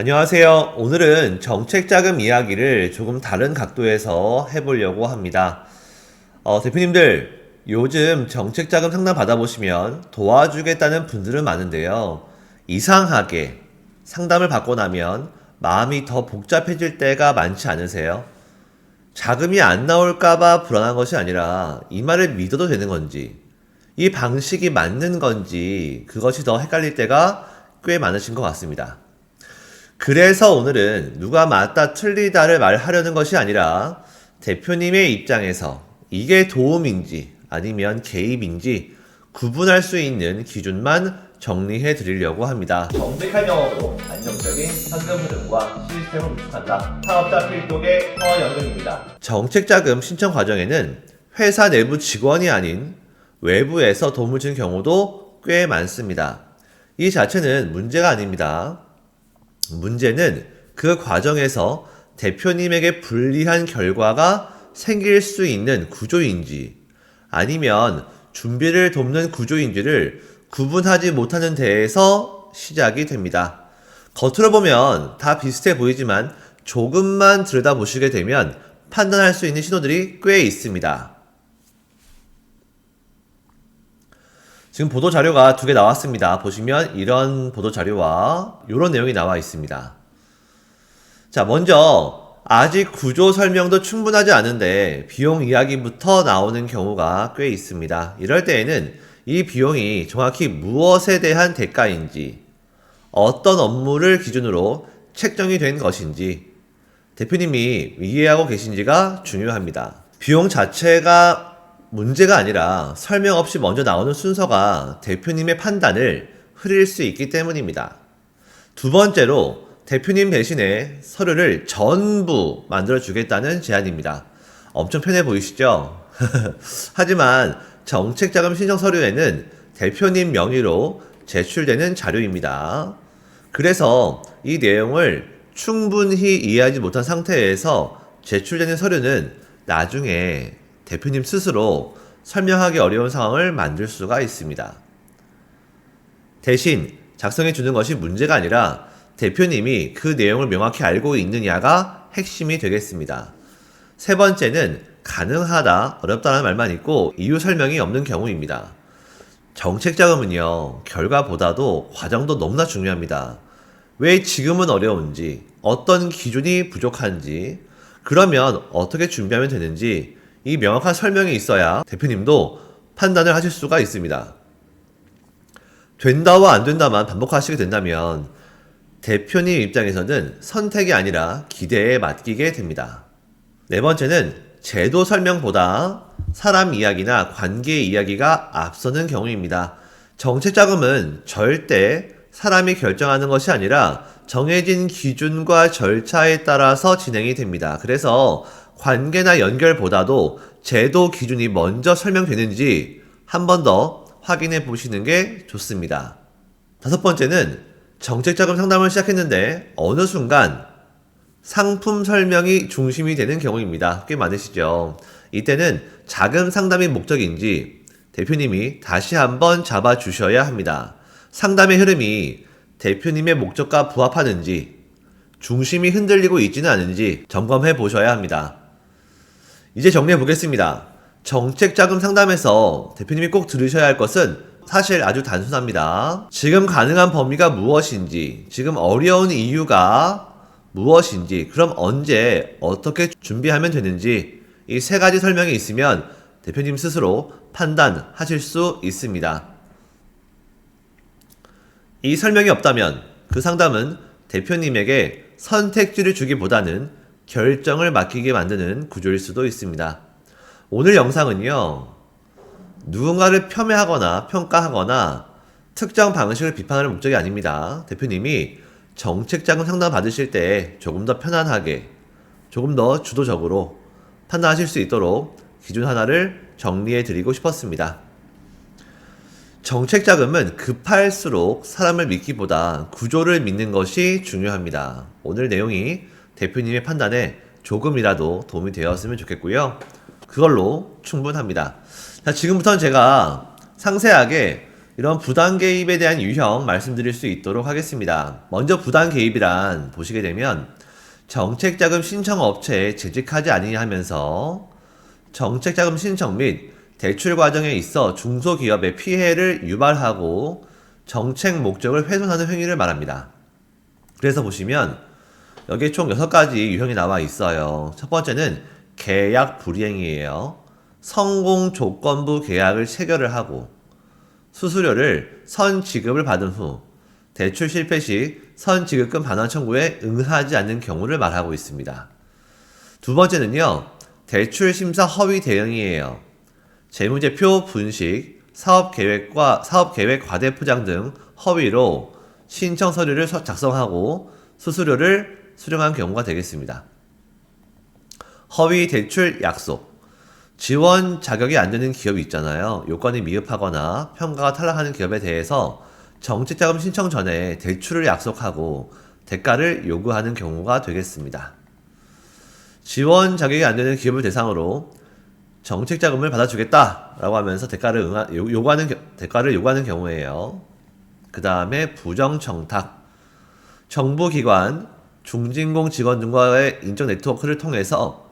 안녕하세요. 오늘은 정책자금 이야기를 조금 다른 각도에서 해보려고 합니다. 대표님들, 요즘 정책자금 상담 받아보시면 도와주겠다는 분들은 많은데요. 이상하게 상담을 받고 나면 마음이 더 복잡해질 때가 많지 않으세요? 자금이 안 나올까봐 불안한 것이 아니라 이 말을 믿어도 되는 건지, 이 방식이 맞는 건지, 그것이 더 헷갈릴 때가 꽤 많으신 것 같습니다. 그래서 오늘은 누가 맞다 틀리다를 말하려는 것이 아니라 대표님의 입장에서 이게 도움인지 아니면 개입인지 구분할 수 있는 기준만 정리해 드리려고 합니다. 정직한 영업으로 안정적인 현금 흐름과 시스템을 구축한다. 사업자 필독의 허연경입니다. 정책자금 신청 과정에는 회사 내부 직원이 아닌 외부에서 도움을 준 경우도 꽤 많습니다. 이 자체는 문제가 아닙니다. 문제는 그 과정에서 대표님에게 불리한 결과가 생길 수 있는 구조인지 아니면 준비를 돕는 구조인지를 구분하지 못하는 데에서 시작이 됩니다. 겉으로 보면 다 비슷해 보이지만 조금만 들여다보시게 되면 판단할 수 있는 신호들이 꽤 있습니다. 지금 보도자료가 두 개 나왔습니다. 보시면 이런 보도자료와 이런 내용이 나와 있습니다. 자, 먼저 아직 구조 설명도 충분하지 않은데 비용 이야기부터 나오는 경우가 꽤 있습니다. 이럴 때에는 이 비용이 정확히 무엇에 대한 대가인지, 어떤 업무를 기준으로 책정이 된 것인지 대표님이 이해하고 계신지가 중요합니다. 비용 자체가 문제가 아니라 설명 없이 먼저 나오는 순서가 대표님의 판단을 흐릴 수 있기 때문입니다. 두 번째로 대표님 대신에 서류를 전부 만들어주겠다는 제안입니다. 엄청 편해 보이시죠? 하지만 정책자금 신청 서류에는 대표님 명의로 제출되는 자료입니다. 그래서 이 내용을 충분히 이해하지 못한 상태에서 제출되는 서류는 나중에 대표님 스스로 설명하기 어려운 상황을 만들 수가 있습니다. 대신 작성해 주는 것이 문제가 아니라 대표님이 그 내용을 명확히 알고 있느냐가 핵심이 되겠습니다. 세 번째는 가능하다, 어렵다는 말만 있고 이유 설명이 없는 경우입니다. 정책자금은요, 결과보다도 과정도 너무나 중요합니다. 왜 지금은 어려운지, 어떤 기준이 부족한지, 그러면 어떻게 준비하면 되는지 이 명확한 설명이 있어야 대표님도 판단을 하실 수가 있습니다. 된다와 안 된다만 반복하시게 된다면 대표님 입장에서는 선택이 아니라 기대에 맡기게 됩니다. 네 번째는 제도 설명보다 사람 이야기나 관계 이야기가 앞서는 경우입니다. 정책자금은 절대 사람이 결정하는 것이 아니라 정해진 기준과 절차에 따라서 진행이 됩니다. 그래서 관계나 연결보다도 제도 기준이 먼저 설명되는지 한 번 더 확인해 보시는 게 좋습니다. 다섯 번째는 정책자금 상담을 시작했는데 어느 순간 상품 설명이 중심이 되는 경우입니다. 꽤 많으시죠? 이때는 자금 상담이 목적인지 대표님이 다시 한번 잡아주셔야 합니다. 상담의 흐름이 대표님의 목적과 부합하는지, 중심이 흔들리고 있지는 않은지 점검해 보셔야 합니다. 이제 정리해 보겠습니다. 정책자금 상담에서 대표님이 꼭 들으셔야 할 것은 사실 아주 단순합니다. 지금 가능한 범위가 무엇인지, 지금 어려운 이유가 무엇인지, 그럼 언제 어떻게 준비하면 되는지 이 세 가지 설명이 있으면 대표님 스스로 판단하실 수 있습니다. 이 설명이 없다면 그 상담은 대표님에게 선택지를 주기보다는 결정을 맡기게 만드는 구조일 수도 있습니다. 오늘 영상은요, 누군가를 폄훼하거나 평가하거나 특정 방식을 비판하는 목적이 아닙니다. 대표님이 정책자금 상담 받으실 때 조금 더 편안하게, 조금 더 주도적으로 판단하실 수 있도록 기준 하나를 정리해 드리고 싶었습니다. 정책자금은 급할수록 사람을 믿기보다 구조를 믿는 것이 중요합니다. 오늘 내용이 대표님의 판단에 조금이라도 도움이 되었으면 좋겠고요. 그걸로 충분합니다. 자, 지금부터는 제가 상세하게 이런 부당 개입에 대한 유형 말씀드릴 수 있도록 하겠습니다. 먼저 부당 개입이란 보시게 되면 정책자금 신청 업체에 재직하지 아니냐 하면서 정책자금 신청 및 대출 과정에 있어 중소기업의 피해를 유발하고 정책 목적을 훼손하는 행위를 말합니다. 그래서 보시면 여기에 총 6가지 유형이 나와 있어요. 첫 번째는 계약 불이행이에요. 성공 조건부 계약을 체결을 하고 수수료를 선지급을 받은 후 대출 실패 시 선지급금 반환 청구에 응하지 않는 경우를 말하고 있습니다. 두 번째는요, 대출 심사 허위 대응이에요. 재무제표 분식, 사업계획 과대 포장 등 허위로 신청 서류를 작성하고 수수료를 수령한 경우가 되겠습니다. 허위 대출 약속. 지원 자격이 안 되는 기업이 있잖아요. 요건이 미흡하거나 평가가 탈락하는 기업에 대해서 정책자금 신청 전에 대출을 약속하고 대가를 요구하는 경우가 되겠습니다. 지원 자격이 안 되는 기업을 대상으로 정책자금을 받아주겠다라고 하면서 대가를 요구하는 경우예요. 그 다음에 부정청탁. 정부기관, 중진공 직원 등과의 인적 네트워크를 통해서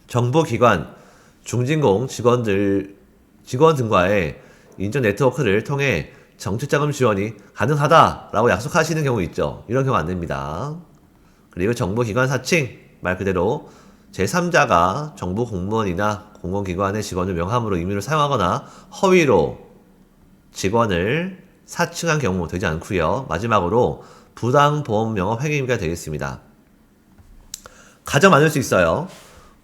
정부기관, 중진공 직원 등과의 인적 네트워크를 통해 정책자금 지원이 가능하다라고 약속하시는 경우 있죠. 이런 경우 안 됩니다. 그리고 정부기관 사칭, 말 그대로 제3자가 정부 공무원이나 공공기관의 직원을 명함으로 임의로 사용하거나 허위로 직원을 사칭한 경우 되지 않고요. 마지막으로 부당보험 영업 행위가 되겠습니다. 가장 많을 수 있어요.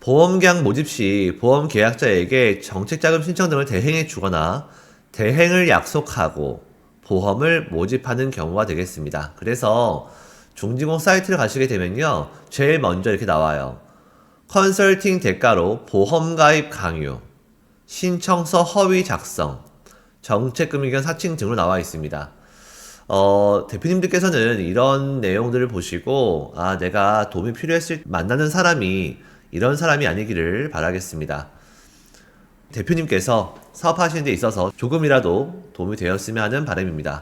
보험계약 모집 시 보험계약자에게 정책자금 신청 등을 대행해 주거나 대행을 약속하고 보험을 모집하는 경우가 되겠습니다. 그래서 중진공 사이트를 가시게 되면요, 제일 먼저 이렇게 나와요. 컨설팅 대가로 보험 가입 강요, 신청서 허위 작성, 정책금융기관 사칭 등으로 나와 있습니다. 대표님들께서는 이런 내용들을 보시고 내가 도움이 필요했을 때 만나는 사람이 이런 사람이 아니기를 바라겠습니다. 대표님께서 사업하시는 데 있어서 조금이라도 도움이 되었으면 하는 바람입니다.